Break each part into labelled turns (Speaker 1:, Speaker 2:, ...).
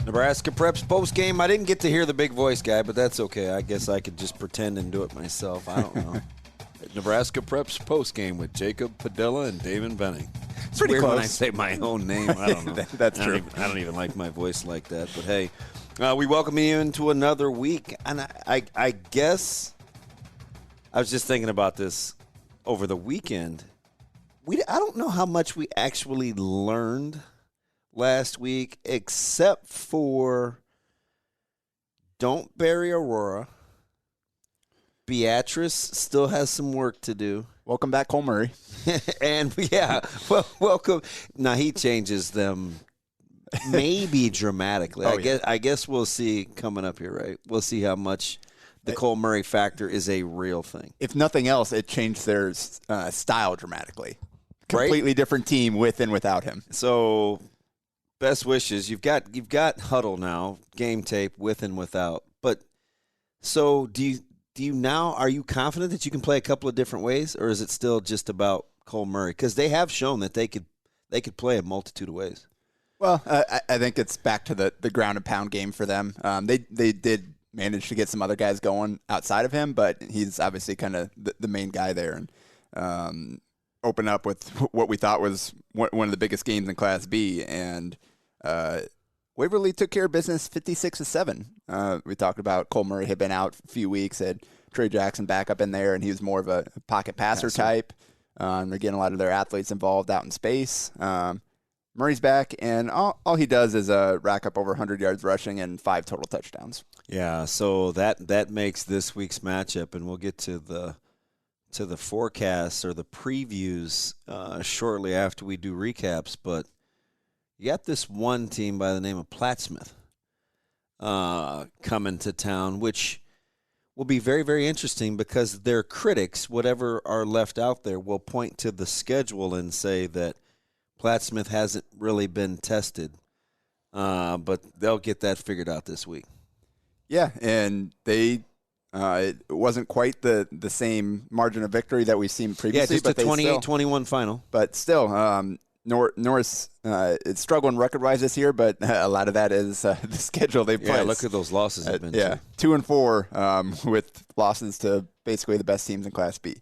Speaker 1: Nebraska Preps postgame. I didn't get to hear the big voice guy, but that's okay. I guess I could just pretend and do it myself. I don't know. Nebraska Preps postgame with Jacob Padilla and Damon Benning. It's
Speaker 2: pretty
Speaker 1: weird
Speaker 2: close
Speaker 1: when I say my own name. I don't know.
Speaker 2: That's true.
Speaker 1: I don't even like my voice like that. But, hey, we welcome you into another week. And I guess I was just thinking about this over the weekend. I don't know how much we actually learned last week, except for don't bury Aurora. Beatrice still has some work to do.
Speaker 2: Welcome back, Cole Murray.
Speaker 1: And, yeah, well, welcome. Now, he changes them maybe dramatically. I guess we'll see coming up here, right? We'll see how much the Cole Murray factor is a real thing.
Speaker 2: If nothing else, it changed their style dramatically. Completely different team with and without him.
Speaker 1: So, best wishes. You've got Huddle now, game tape with and without. But so are you confident that you can play a couple of different ways, or is it still just about Cole Murray? Because they have shown that they could play a multitude of ways.
Speaker 2: Well, I think it's back to the ground and pound game for them. They did manage to get some other guys going outside of him, but he's obviously kind of the main guy there, and open up with what we thought was one of the biggest games in Class B, and Waverly took care of business 56-7. We talked about Cole Murray had been out a few weeks, had Trey Jackson back up in there, and he was more of a pocket passer type. They're getting a lot of their athletes involved out in space. Murray's back, and all he does is rack up over 100 yards rushing and 5 total touchdowns.
Speaker 1: Yeah, so that makes this week's matchup, and we'll get to the forecasts or the previews shortly after we do recaps, but you got this one team by the name of Plattsmouth coming to town, which will be very, very interesting because their critics, whatever are left out there, will point to the schedule and say that Plattsmouth hasn't really been tested, but they'll get that figured out this week.
Speaker 2: Yeah, and it wasn't quite the same margin of victory that we've seen previously.
Speaker 1: Yeah, just a 28-21 final.
Speaker 2: But still, Norris is struggling record-wise this year, but a lot of that is the schedule they play.
Speaker 1: Yeah, look at those losses they've been to.
Speaker 2: 2-4 with losses to basically the best teams in Class B.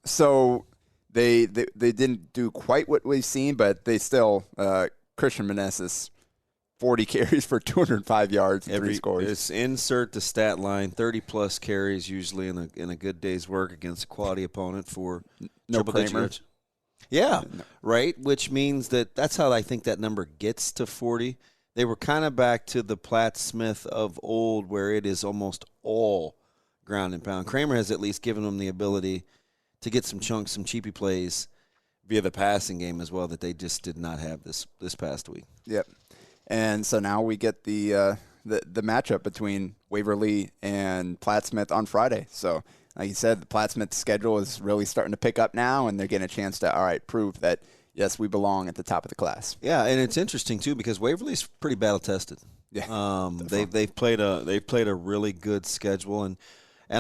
Speaker 2: So they didn't do quite what we've seen, but they still Christian Meneses, 40 carries for 205 yards and 3 scores.
Speaker 1: It's insert the stat line, 30-plus carries usually in a good day's work against a quality opponent for
Speaker 2: no Kramer.
Speaker 1: Yeah, right, which means that's how I think that number gets to 40. They were kind of back to the Plattsmouth of old where it is almost all ground and pound. Kramer has at least given them the ability to get some chunks, some cheapy plays via the passing game as well that they just did not have this past week.
Speaker 2: Yep. And so now we get the matchup between Waverly and Plattsmouth on Friday. So, like you said, the Plattsmouth schedule is really starting to pick up now, and they're getting a chance to, prove that, yes, we belong at the top of the class.
Speaker 1: Yeah, and it's interesting, too, because Waverly's pretty battle-tested.
Speaker 2: Yeah.
Speaker 1: They've played a really good schedule, and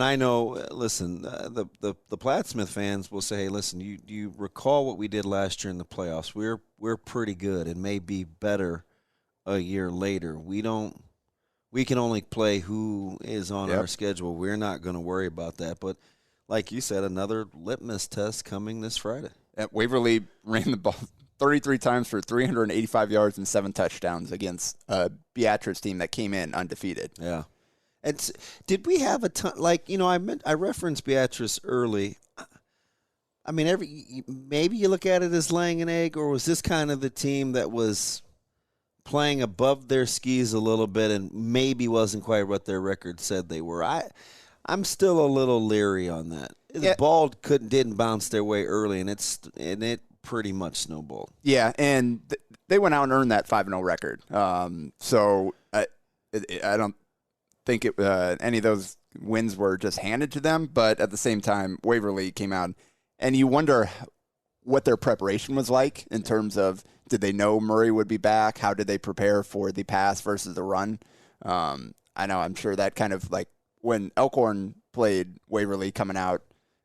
Speaker 1: I know, listen, the Plattsmouth fans will say, hey, listen, you recall what we did last year in the playoffs. We're pretty good and may be better a year later. We can only play who is on our schedule. We're not going to worry about that. But like you said, another litmus test coming this Friday.
Speaker 2: Waverly ran the ball 33 times for 385 yards and 7 touchdowns against a Beatrice team that came in undefeated.
Speaker 1: Yeah. And did we have a ton? I referenced Beatrice early. I mean, maybe you look at it as laying an egg, or was this kind of the team that was playing above their skis a little bit and maybe wasn't quite what their record said they were? I'm still a little leery on that. The ball didn't bounce their way early, and it pretty much snowballed.
Speaker 2: Yeah, and they went out and earned that 5-0 record. So I don't think any of those wins were just handed to them, but at the same time, Waverly came out, and you wonder what their preparation was like in terms of, did they know Murray would be back? How did they prepare for the pass versus the run? I know, I'm sure that kind of like when Elkhorn played Waverly coming out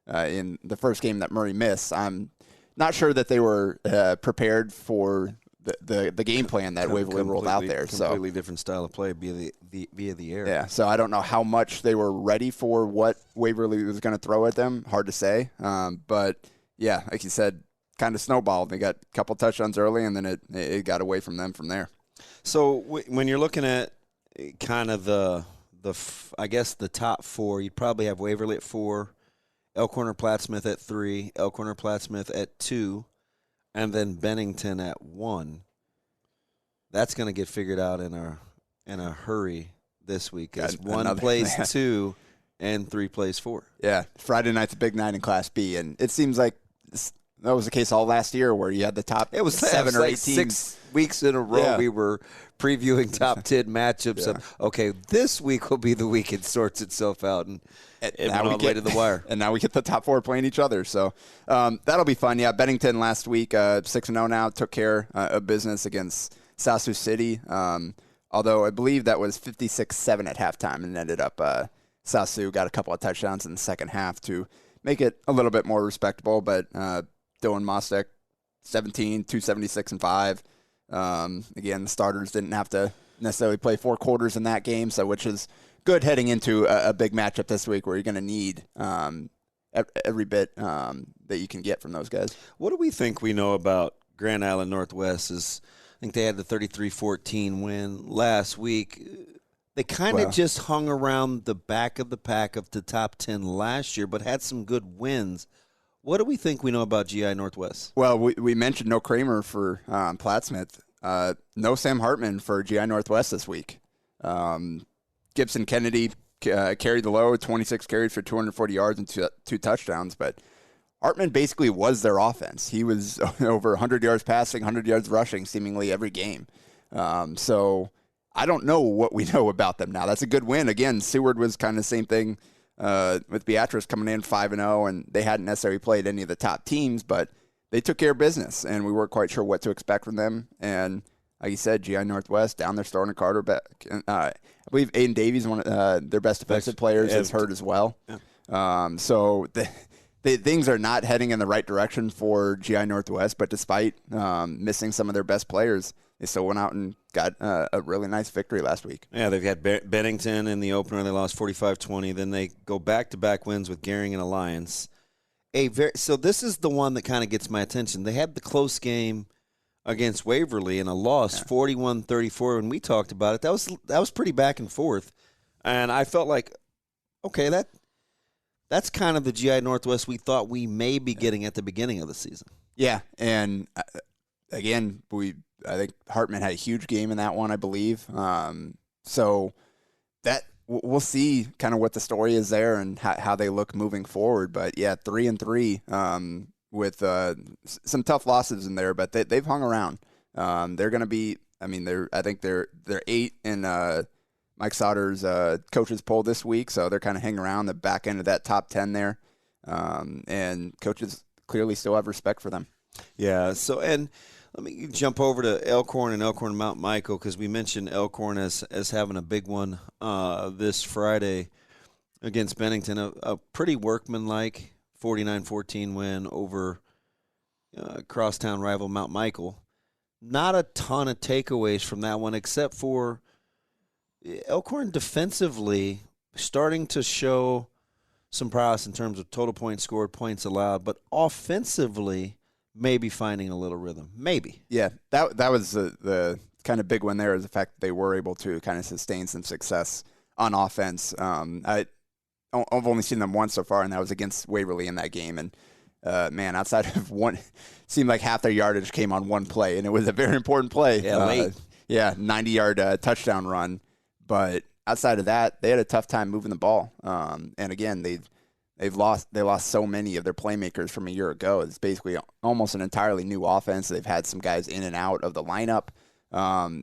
Speaker 2: in the first game that Murray missed, I'm not sure that they were prepared for the game plan that Waverly rolled out there.
Speaker 1: Completely different style of play via the air.
Speaker 2: Yeah, so I don't know how much they were ready for what Waverly was going to throw at them. Hard to say. But, yeah, like you said, kind of snowballed. They got a couple touchdowns early, and then it got away from them from there.
Speaker 1: So when you're looking at kind of I guess the top four, you'd probably have Waverly at 4, Elkhorn or Plattsmouth at 3, Elkhorn or Plattsmouth at 2, and then Bennington at 1. That's going to get figured out in a hurry this week, because 1 plays 2 and 3 plays 4.
Speaker 2: Yeah, Friday night's a big night in Class B, and it seems like that was the case all last year where you had the top 7 or 8 teams.
Speaker 1: 6 weeks in a row we were previewing top 10 matchups.
Speaker 2: Yeah.
Speaker 1: And, okay, this week will be the week it sorts itself out and all the way to the wire.
Speaker 2: And now we get the top 4 playing each other. So that'll be fun. Yeah, Bennington last week, 6-0 now, took care of business against South Sioux City. Although I believe that was 56-7 at halftime, and ended up South Sioux got a couple of touchdowns in the second half to make it a little bit more respectable. But Dylan Mostek, 17, 276 and 5. Again, the starters didn't have to necessarily play 4 quarters in that game, so which is good heading into a big matchup this week where you're going to need every bit that you can get from those guys.
Speaker 1: What do we think we know about Grand Island Northwest? I think they had the 33-14 win last week. They kind of just hung around the back of the pack of the top 10 last year, but had some good wins. What do we think we know about GI Northwest?
Speaker 2: Well, we mentioned no Kramer for Plattsmouth. No Sam Hartman for GI Northwest this week. Gibson Kennedy carried the load, 26 carries for 240 yards and 2 touchdowns. But Hartman basically was their offense. He was over 100 yards passing, 100 yards rushing seemingly every game. So I don't know what we know about them now. That's a good win. Again, Seward was kind of the same thing with Beatrice coming in 5-0, and they hadn't necessarily played any of the top teams, but they took care of business, and we weren't quite sure what to expect from them. And like you said, GI Northwest down there starting a quarterback. I believe Aiden Davies, one of their best defensive players, is hurt as well. Yeah. So things are not heading in the right direction for GI Northwest, but despite missing some of their best players, they still went out and got a really nice victory last week.
Speaker 1: Yeah, they've got Bennington in the opener. They lost 45-20. Then they go back-to-back wins with Gering and Alliance. So this is the one that kind of gets my attention. They had the close game against Waverly and a loss, 41-34. When we talked about it, that was pretty back and forth. And I felt like, okay, that's kind of the GI Northwest we thought we may be getting at the beginning of the season.
Speaker 2: Yeah, and again, I think Hartman had a huge game in that one, I believe. So that we'll see kind of what the story is there and how they look moving forward. But yeah, 3-3 with some tough losses in there, but they've hung around. They're going to be. I mean, I think they're 8 in Mike Sauter's coaches poll this week, so they're kind of hanging around the back end of that top 10 there, and coaches clearly still have respect for them.
Speaker 1: Yeah. So and. Let me jump over to Elkhorn and Mount Michael, because we mentioned Elkhorn as having a big one this Friday against Bennington. A pretty workmanlike 49-14 win over crosstown rival Mount Michael. Not a ton of takeaways from that one, except for Elkhorn defensively starting to show some prowess in terms of total points scored, points allowed, but offensively maybe finding a little rhythm. Maybe.
Speaker 2: Yeah, that was the kind of big one there, is the fact that they were able to kind of sustain some success on offense. I've only seen them once so far, and that was against Waverly in that game. And, man, outside of one, seemed like half their yardage came on one play, and it was a very important play.
Speaker 1: Yeah, late.
Speaker 2: 90-yard touchdown run. But outside of that, they had a tough time moving the ball. And, again, they lost so many of their playmakers from a year ago. It's basically almost an entirely new offense. They've had some guys in and out of the lineup.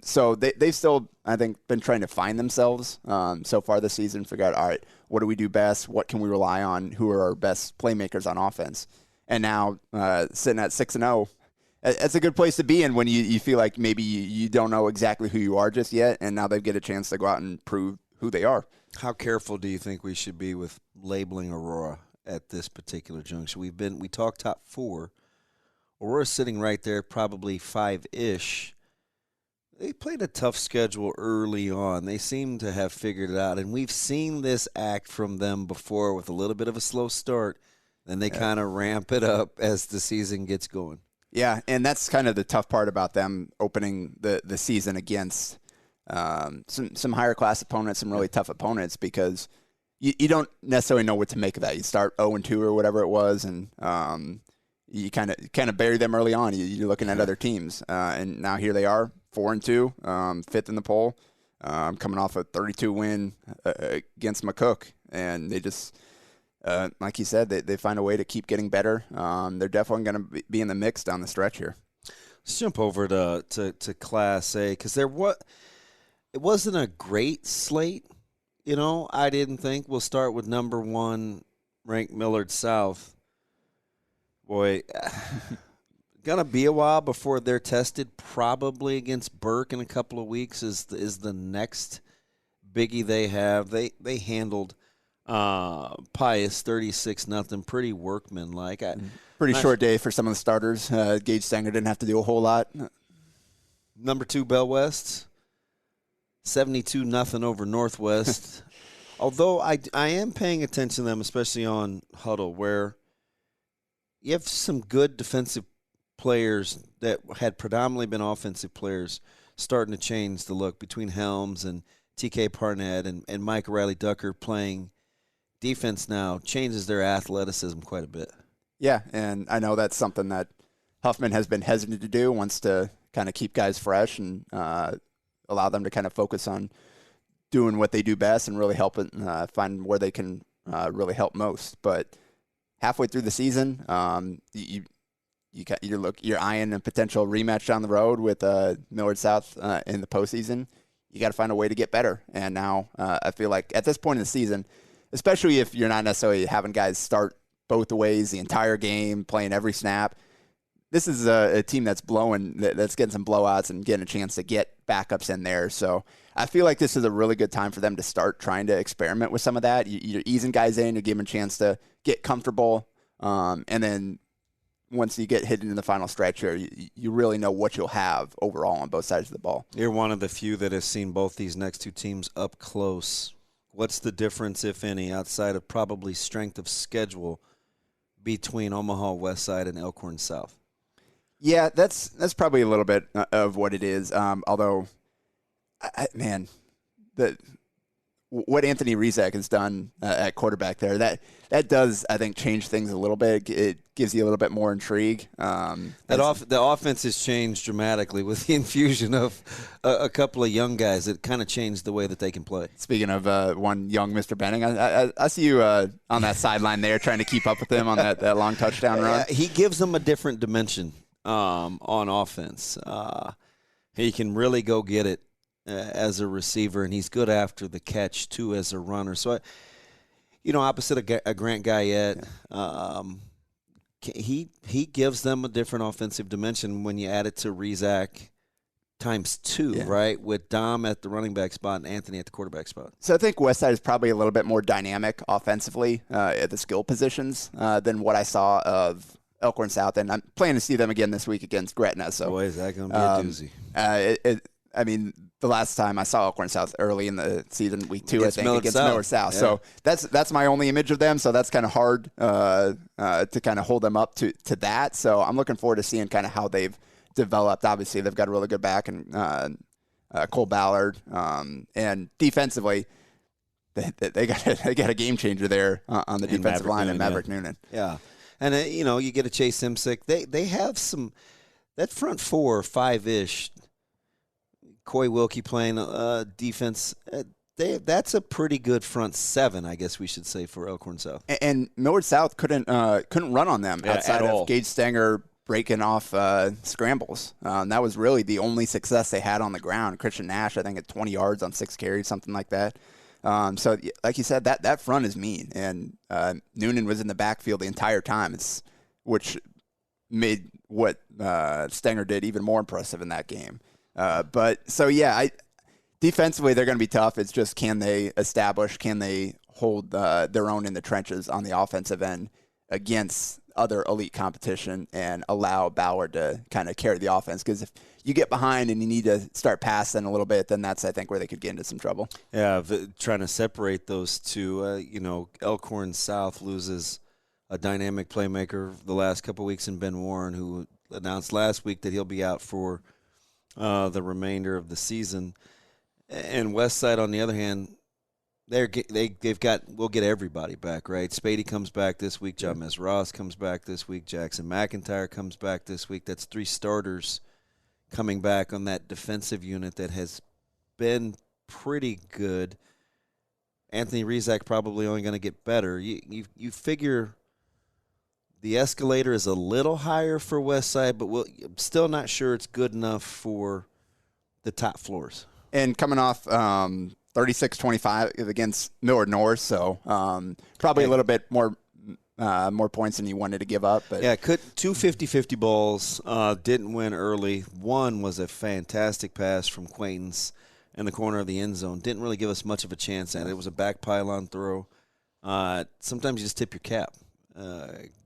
Speaker 2: So they've still, I think, been trying to find themselves so far this season, figure out, all right, what do we do best? What can we rely on? Who are our best playmakers on offense? And now sitting at 6-0, it's a good place to be in when you feel like maybe you don't know exactly who you are just yet, and now they get a chance to go out and prove who they are.
Speaker 1: How careful do you think we should be with labeling Aurora at this particular juncture? We talked top 4. or we're sitting right there, probably 5-ish. They played a tough schedule early on. They seem to have figured it out, and we've seen this act from them before with a little bit of a slow start. Then they kind of ramp it up as the season gets going.
Speaker 2: Yeah, and that's kind of the tough part about them opening the season against some higher class opponents, some really tough opponents, because you don't necessarily know what to make of that. You start 0-2 or whatever it was, and you kind of bury them early on. You're looking at other teams, and now here they are, 4-2, fifth in the poll, coming off a 32 win against McCook, and they just. Like you said, they find a way to keep getting better. They're definitely going to be in the mix down the stretch here.
Speaker 1: Let's jump over to Class A, because it wasn't a great slate. I didn't think. We'll start with number 1 ranked Millard South. Boy, gonna be a while before they're tested. Probably against Burke in a couple of weeks is the next biggie they have. They handled Pius 36-0, pretty workmanlike.
Speaker 2: Pretty short day for some of the starters. Gage Stanger didn't have to do a whole lot.
Speaker 1: Number 2 Bell West 72-0 over Northwest. Although I am paying attention to them, especially on Huddle, where you have some good defensive players that had predominantly been offensive players starting to change the look between Helms and TK Parnett and Mike Riley-Ducker playing defense now changes their athleticism quite a bit.
Speaker 2: Yeah, and I know that's something that Huffman has been hesitant to do, wants to kind of keep guys fresh and allow them to kind of focus on doing what they do best and really help it, find where they can really help most. But halfway through the season, you're eyeing a potential rematch down the road with Millard South in the postseason. You got to find a way to get better. And now I feel like at this point in the season, especially if you're not necessarily having guys start both ways the entire game, playing every snap, this is a team that's that's getting some blowouts and getting a chance to get backups in there. So I feel like this is a really good time for them to start trying to experiment with some of that. You're easing guys in, you give them a chance to get comfortable, and then once you get hit into the final stretch here, you really know what you'll have overall on both sides of the ball.
Speaker 1: You're one of the few that has seen both these next two teams up close. What's the difference, if any, outside of probably strength of schedule between Omaha West Side and Elkhorn South?
Speaker 2: Yeah, that's probably a little bit of what it is. Although, what Anthony Rizak has done at quarterback there, that does, I think, change things a little bit. It gives you a little bit more intrigue.
Speaker 1: The offense has changed dramatically with the infusion of a couple of young guys. It kind of changed the way that they can play.
Speaker 2: Speaking of one young Mr. Benning, I see you on that sideline there trying to keep up with him on that long touchdown run.
Speaker 1: He gives them a different dimension on offense. He can really go get it as a receiver, and he's good after the catch, too, as a runner. So, opposite of Grant Guyette, he gives them a different offensive dimension when you add it to Rizak times 2, right, with Dom at the running back spot and Anthony at the quarterback spot.
Speaker 2: So I think Westside is probably a little bit more dynamic offensively at the skill positions than what I saw of Elkhorn South, and I'm planning to see them again this week against Gretna. So,
Speaker 1: boy, is that going to be a
Speaker 2: doozy. The last time I saw Elkhorn South early in the season, week 2, against Millard South. Yeah. So that's my only image of them. So that's kind of hard to kind of hold them up to that. So I'm looking forward to seeing kind of how they've developed. Obviously, they've got a really good back and Cole Ballard, and defensively, they got a game changer there on the defensive line and Maverick Noonan.
Speaker 1: Yeah, and you get a Chase Simsick. They have some that front 4 or 5-ish. Coy Wilkie playing defense. That's a pretty good front 7, I guess we should say, for Elkhorn South.
Speaker 2: And Millard South couldn't run on them outside of Gage Stanger breaking off scrambles. That was really the only success they had on the ground. Christian Nash, I think, at 20 yards on 6 carries, something like that. So, like you said, that front is mean. And Noonan was in the backfield the entire time, which made what Stanger did even more impressive in that game. Defensively they're going to be tough. It's just can they hold their own in the trenches on the offensive end against other elite competition and allow Bauer to kind of carry the offense. Because if you get behind and you need to start passing a little bit, then that's, I think, where they could get into some trouble.
Speaker 1: Yeah, trying to separate those two. Elkhorn South loses a dynamic playmaker the last couple weeks in Ben Warren, who announced last week that he'll be out for the remainder of the season. And Westside, on the other hand, we'll get everybody back, right? Spady comes back this week. James Ross comes back this week. Jackson McIntyre comes back this week. That's 3 starters coming back on that defensive unit that has been pretty good. Anthony Rizak probably only going to get better. You figure the escalator is a little higher for Westside, but I'm still not sure it's good enough for the top floors.
Speaker 2: And coming off 36-25 against Millard North, so probably a little bit more points than you wanted to give up. But
Speaker 1: yeah, 2 50-50 balls, didn't win early. One was a fantastic pass from Quaintance in the corner of the end zone. Didn't really give us much of a chance at it. It was a back pylon throw. Sometimes you just tip your cap.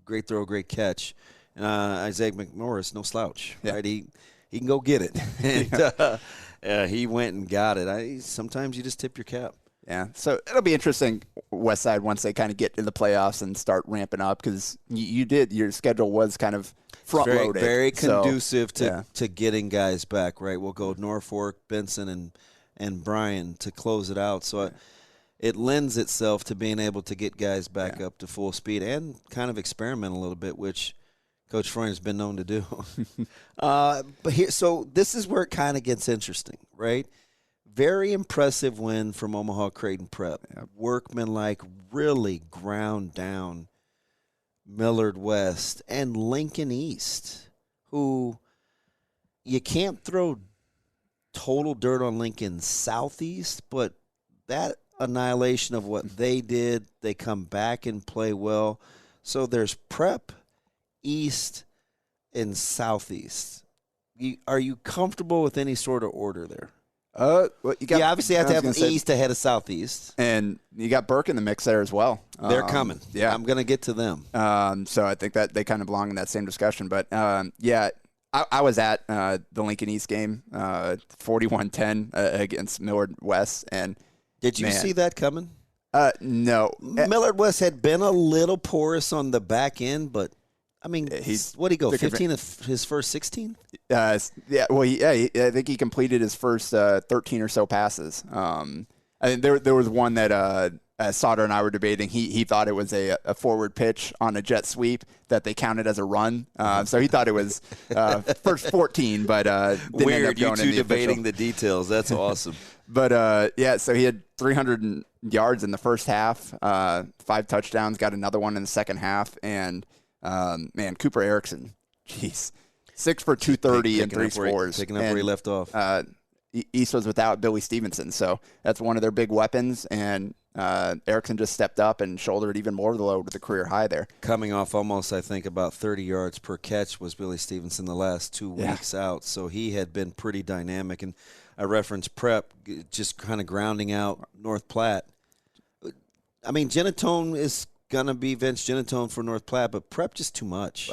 Speaker 1: Great throw, great catch. And Isaac McMorris, no slouch.
Speaker 2: Yeah.
Speaker 1: Right? He can go get it. And he went and got it. Sometimes you just tip your cap.
Speaker 2: Yeah, so it'll be interesting, Westside, once they kind of get in the playoffs and start ramping up, because your schedule was kind of front-loaded.
Speaker 1: Very conducive to getting guys back, right? We'll go Norfolk, Benson, and Bryan to close it out. So it lends itself to being able to get guys back up to full speed and kind of experiment a little bit, which Coach Freund has been known to do. So this is where it kind of gets interesting, right? Very impressive win from Omaha Creighton Prep. Workmanlike, really ground down Millard West and Lincoln East, who you can't throw total dirt on Lincoln Southeast, but that annihilation of what they did, they come back and play well. So there's Prep, East, and Southeast. Are you comfortable with any sort of order there?
Speaker 2: You
Speaker 1: obviously have to have East ahead of Southeast.
Speaker 2: And you got Burke in the mix there as well.
Speaker 1: They're coming.
Speaker 2: Yeah.
Speaker 1: I'm going to get to them.
Speaker 2: So I think that they kind of belong in that same discussion. But, I was at the Lincoln East game, 41-10 against Millard West. And
Speaker 1: did you see that coming?
Speaker 2: No.
Speaker 1: Millard West had been a little porous on the back end, but I mean, what'd he go, 15 of his first 16?
Speaker 2: I think he completed his first 13 or so passes. I think there was one that Sauter and I were debating. He thought it was a forward pitch on a jet sweep that they counted as a run. So he thought it was first 14, but didn't
Speaker 1: weird.
Speaker 2: End up going
Speaker 1: you two
Speaker 2: in the
Speaker 1: debating
Speaker 2: official.
Speaker 1: the details. That's awesome.
Speaker 2: But so he had 300 yards in the first half, 5 touchdowns, got another one in the second half, and Cooper Erickson, jeez, 6 for 230 and 3 scores.
Speaker 1: Picking up where he left off.
Speaker 2: East was without Billy Stevenson, so that's one of their big weapons, and Erickson just stepped up and shouldered even more of the load with a career high there.
Speaker 1: Coming off almost, I think, about 30 yards per catch was Billy Stevenson the last 2 weeks out, so he had been pretty dynamic. And I referenced Prep, just kind of grounding out North Platte. I mean, Genatone is going to be Vince Genatone for North Platte, but Prep just too much.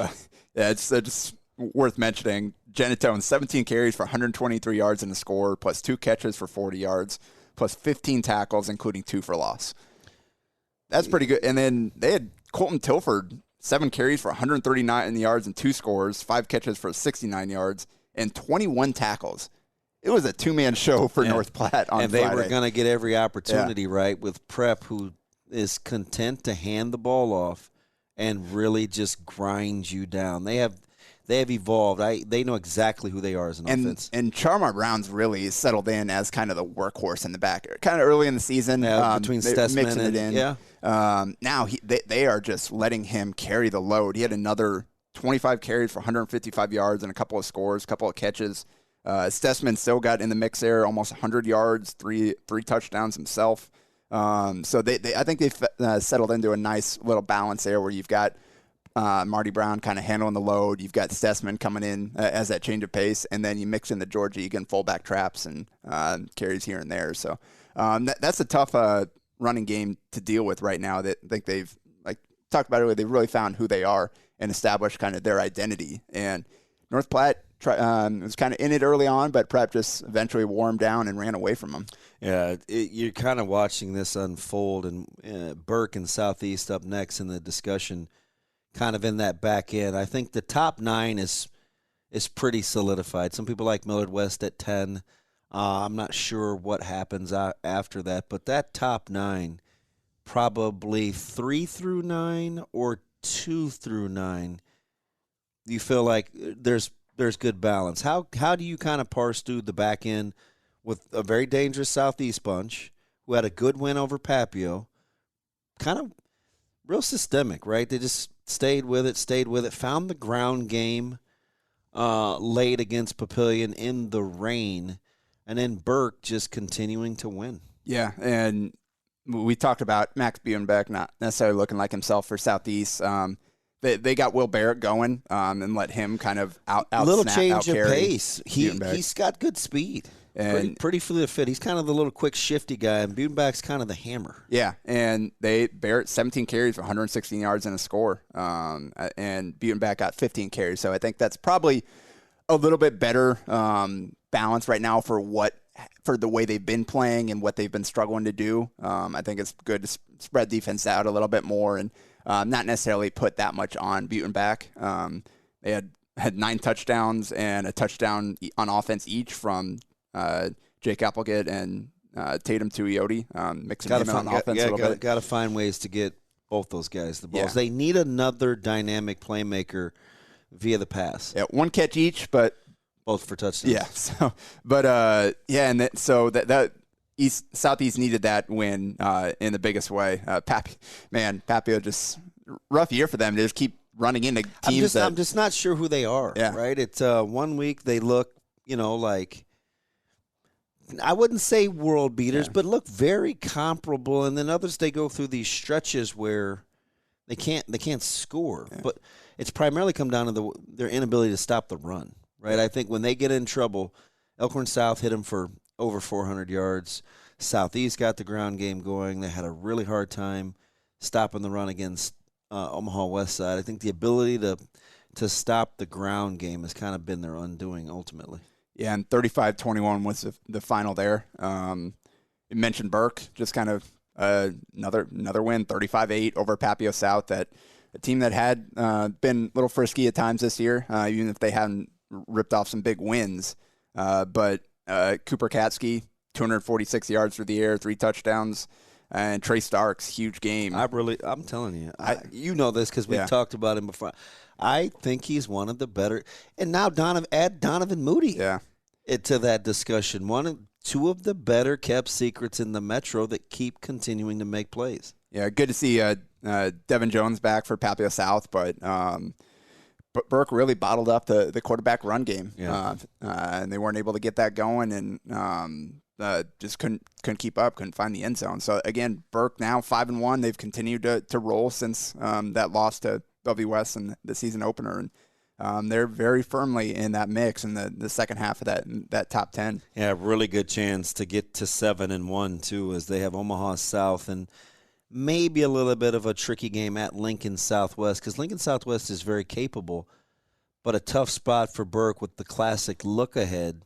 Speaker 2: Yeah, it's just worth mentioning. Genatone, 17 carries for 123 yards in the score, plus 2 catches for 40 yards, plus 15 tackles, including 2 for loss. That's pretty good. And then they had Colton Tilford, 7 carries for 139 yards and 2 scores, 5 catches for 69 yards, and 21 tackles. It was a 2-man show for North Platte on Friday.
Speaker 1: And they were going to get every opportunity, right, with Prep, who is content to hand the ball off and really just grind you down. They have evolved. They know exactly who they are as an offense.
Speaker 2: And Charmar Brown's really settled in as kind of the workhorse in the back. Kind of early in the season.
Speaker 1: Between Stessman
Speaker 2: mixing it in. Now they are just letting him carry the load. He had another 25 carries for 155 yards and a couple of scores, a couple of catches. Stessman still got in the mix there, almost 100 yards, three touchdowns himself. So I think they've settled into a nice little balance there where you've got Marty Brown kind of handling the load. You've got Stessman coming in as that change of pace, and then you mix in the Georgia Egan fullback traps and carries here and there. So that's a tough running game to deal with right now. That I think they've talked about it. They've really found who they are, and establish kind of their identity. And North Platte was kind of in it early on, but Prep just eventually wore him down and ran away from him.
Speaker 1: Yeah, you're kind of watching this unfold, and Burke and Southeast up next in the discussion, kind of in that back end. I think the top 9 is pretty solidified. Some people like Millard West at 10. I'm not sure what happens after that, but that top 9, probably 3 through 9 or 2 through 9, you feel like there's good balance. How do you kind of parse through the back end with a very dangerous Southeast bunch who had a good win over Papio, kind of real systemic, right? They just stayed with it, found the ground game late against Papillion in the rain, and then Burke just continuing to win.
Speaker 2: Yeah, and we talked about Max Buenbeck not necessarily looking like himself for Southeast. They got Will Barrett going and let him kind of out
Speaker 1: little
Speaker 2: snap,
Speaker 1: change of
Speaker 2: out-carry
Speaker 1: pace. He's got good speed.
Speaker 2: And
Speaker 1: pretty fluid fit. He's kind of the little quick shifty guy, and Buenbeck's kind of the hammer.
Speaker 2: Yeah, and Barrett 17 carries for 116 yards and a score, and Buenbeck got 15 carries. So I think that's probably a little bit better balance right now for the way they've been playing and what they've been struggling to do. I think it's good to spread defense out a little bit more and not necessarily put that much on Buenbeck. They had 9 touchdowns and a touchdown on offense each from Jake Applegate and Tatum Tuioti, mixing them on offense a little bit.
Speaker 1: Got to find ways to get both those guys the balls.
Speaker 2: Yeah.
Speaker 1: They need another dynamic playmaker via the pass.
Speaker 2: Yeah, 1 catch each, but
Speaker 1: both for touchdowns.
Speaker 2: Yeah. So, but that Southeast needed that win in the biggest way. Papio just rough year for them. They just keep running into teams.
Speaker 1: I'm just not sure who they are.
Speaker 2: Yeah.
Speaker 1: Right. It's 1 week they look, like, I wouldn't say world beaters, but look very comparable. And then others, they go through these stretches where they can't score. Yeah. But it's primarily come down to their inability to stop the run. Right. I think when they get in trouble, Elkhorn South hit them for over 400 yards. Southeast got the ground game going. They had a really hard time stopping the run against Omaha West Side. I think the ability to stop the ground game has kind of been their undoing ultimately.
Speaker 2: Yeah, and 35-21 was the final there. You mentioned Burke, just kind of another win, 35-8 over Papio South. That a team that had been a little frisky at times this year, even if they hadn't ripped off some big wins. But Cooper Katsky, 246 yards through the air, 3 touchdowns. And Trey Starks, huge game.
Speaker 1: I'm telling you, you know this because we've talked about him before. I think he's one of the better. And now add Donovan Moody to that discussion. 2 of the better kept secrets in the Metro that keep continuing to make plays.
Speaker 2: Yeah, good to see Devin Jones back for Papio South, but Burke really bottled up the quarterback run game, and they weren't able to get that going, and just couldn't keep up, couldn't find the end zone. So again, Burke now 5-1. They've continued to roll since that loss to W West in the season opener, and they're very firmly in that mix in the second half of that top 10.
Speaker 1: Yeah, really good chance to get to 7-1 too, as they have Omaha South and maybe a little bit of a tricky game at Lincoln Southwest, because Lincoln Southwest is very capable, but a tough spot for Burke with the classic look ahead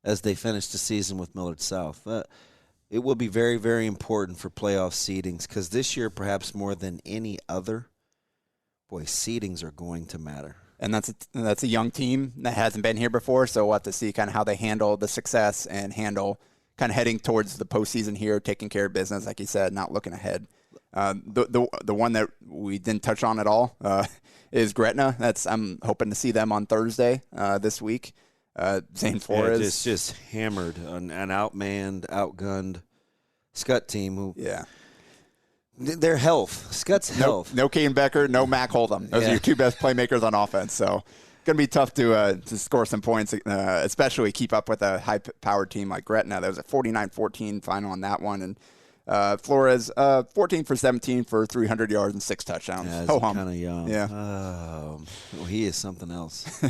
Speaker 1: as they finish the season with Millard South. It will be very, very important for playoff seedings, because this year, perhaps more than any other, seedings are going to matter.
Speaker 2: And that's a young team that hasn't been here before, so we'll have to see kind of how they handle the success and handle kind of heading towards the postseason here, taking care of business, like you said, not looking ahead. The one that we didn't touch on at all is Gretna. I'm hoping to see them on Thursday this week. Zane Flores.
Speaker 1: It's just hammered an outmanned, outgunned Scott team who their health. Scott's health.
Speaker 2: No Kane Becker, no Mac Hold'em. Those are your 2 best playmakers on offense. So going to be tough to score some points, especially keep up with a high-powered team like Gretna. There was a 49-14 final on that one, and Flores 14 for 17 for 300 yards and 6 touchdowns.
Speaker 1: Yeah, kind of young.
Speaker 2: Yeah,
Speaker 1: he is something else.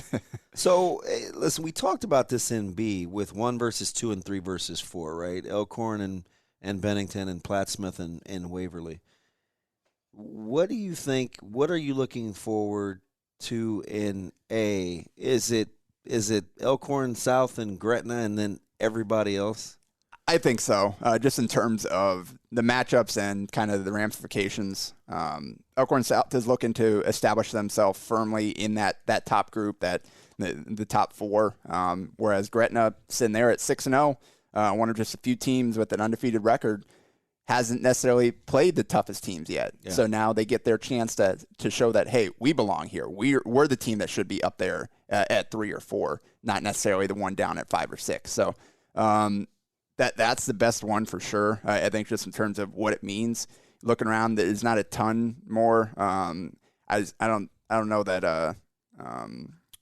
Speaker 1: So listen, we talked about this in B with 1 versus 2 and 3 versus 4, right? Elkhorn and Bennington and Plattsmouth and Waverly. What do you think? What are you looking forward to in A? Is it Elkhorn South and Gretna and then everybody else?
Speaker 2: I think so, just in terms of the matchups and kind of the ramifications. Elkhorn South is looking to establish themselves firmly in that top group, that the top four, whereas Gretna, sitting there at 6-0, one of just a few teams with an undefeated record, hasn't necessarily played the toughest teams yet. Yeah. So now they get their chance to show that, hey, we belong here. We're the team that should be up there at 3 or 4, not necessarily the one down at 5 or 6. So that's the best one for sure. I think just in terms of what it means. Looking around, there's not a ton more. I don't know that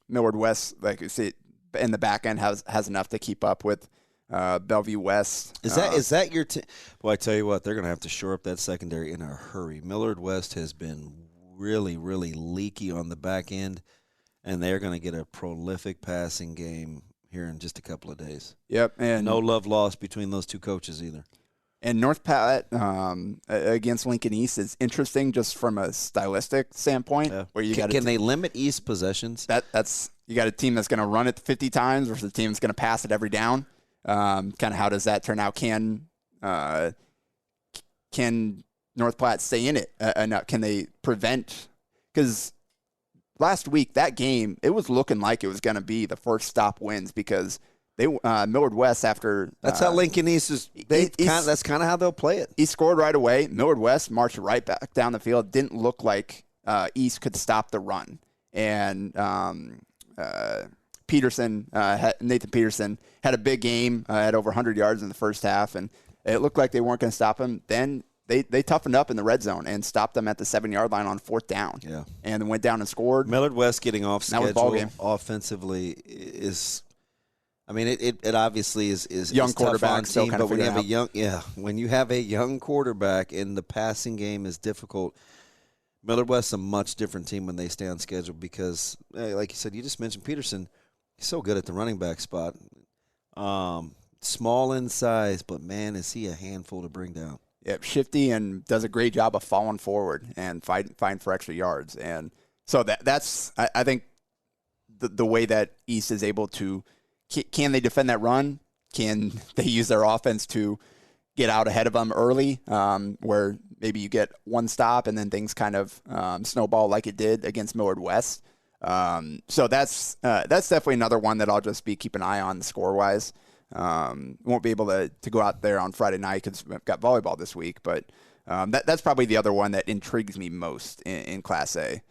Speaker 2: Millard West, like you see, in the back end has enough to keep up with Bellevue West.
Speaker 1: Is that your team? Well, I tell you what, they're going to have to shore up that secondary in a hurry. Millard West has been really, really leaky on the back end, and they're going to get a prolific passing game here in just a couple of days.
Speaker 2: Yep, and
Speaker 1: no love lost between those two coaches either.
Speaker 2: And North Platte against Lincoln East is interesting just from a stylistic standpoint.
Speaker 1: Yeah.
Speaker 2: Where you
Speaker 1: can they limit East possessions?
Speaker 2: That's you got a team that's going to run it 50 times versus a team that's going to pass it every down. Kind of how does that turn out? Can North Platte stay in it enough? Can they prevent? Because last week, that game, it was looking like it was going to be the first stop wins because they Millard West after
Speaker 1: that's how Lincoln East is. That's kind of how they'll play it.
Speaker 2: He scored right away. Millard West marched right back down the field. Didn't look like East could stop the run, and Nathan Peterson had a big game, had over 100 yards in the first half, and it looked like they weren't going to stop him. Then they toughened up in the red zone and stopped them at the 7-yard line on 4th down.
Speaker 1: Yeah,
Speaker 2: and went down and scored.
Speaker 1: Millard West getting off schedule offensively is, I mean, it obviously is
Speaker 2: young quarterback still kind of
Speaker 1: but when you have a young quarterback and the passing game is difficult. Millard West's a much different team when they stay on schedule because, like you said, you just mentioned Peterson. He's so good at the running back spot. Small in size, but, man, is he a handful to bring down.
Speaker 2: Yep, shifty and does a great job of falling forward and fighting for extra yards. And so that's I think the way that East is able to – can they defend that run? Can they use their offense to get out ahead of them early where maybe you get one stop and then things kind of snowball like it did against Millard West? So that's definitely another one that I'll just be keeping an eye on score-wise. Won't be able to go out there on Friday night because we've got volleyball this week, but that's probably the other one that intrigues me most in Class A.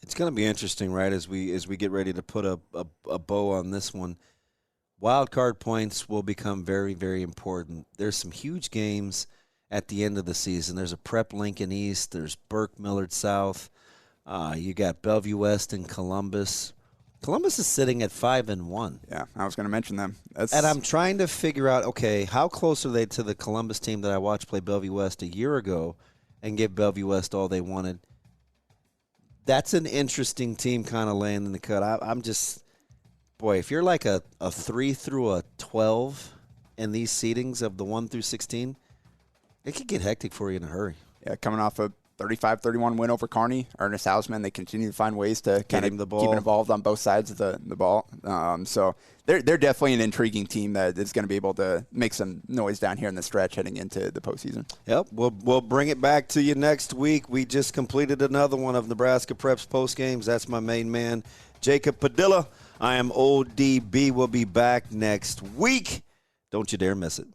Speaker 1: It's going to be interesting, right, as we get ready to put a bow on this one. Wild card points will become very, very important. There's some huge games at the end of the season. There's a Prep Lincoln East. There's Burke Millard South. You got Bellevue West and Columbus. Columbus is sitting at 5-1.
Speaker 2: Yeah, I was going to mention them.
Speaker 1: And I'm trying to figure out, okay, how close are they to the Columbus team that I watched play Bellevue West a year ago and give Bellevue West all they wanted? That's an interesting team kind of laying in the cut. I'm just, boy, if you're like a 3 through a 12 in these seedings of the 1 through 16, it could get hectic for you in a hurry.
Speaker 2: Yeah, coming off a 35-31 win over Kearney. Ernest Hausman, they continue to find ways to kind of keep it involved on both sides of the ball. So they're definitely an intriguing team that is going to be able to make some noise down here in the stretch heading into the postseason.
Speaker 1: Yep, we'll bring it back to you next week. We just completed another one of Nebraska Prep's post games. That's my main man, Jacob Padilla. I am ODB. We'll be back next week. Don't you dare miss it.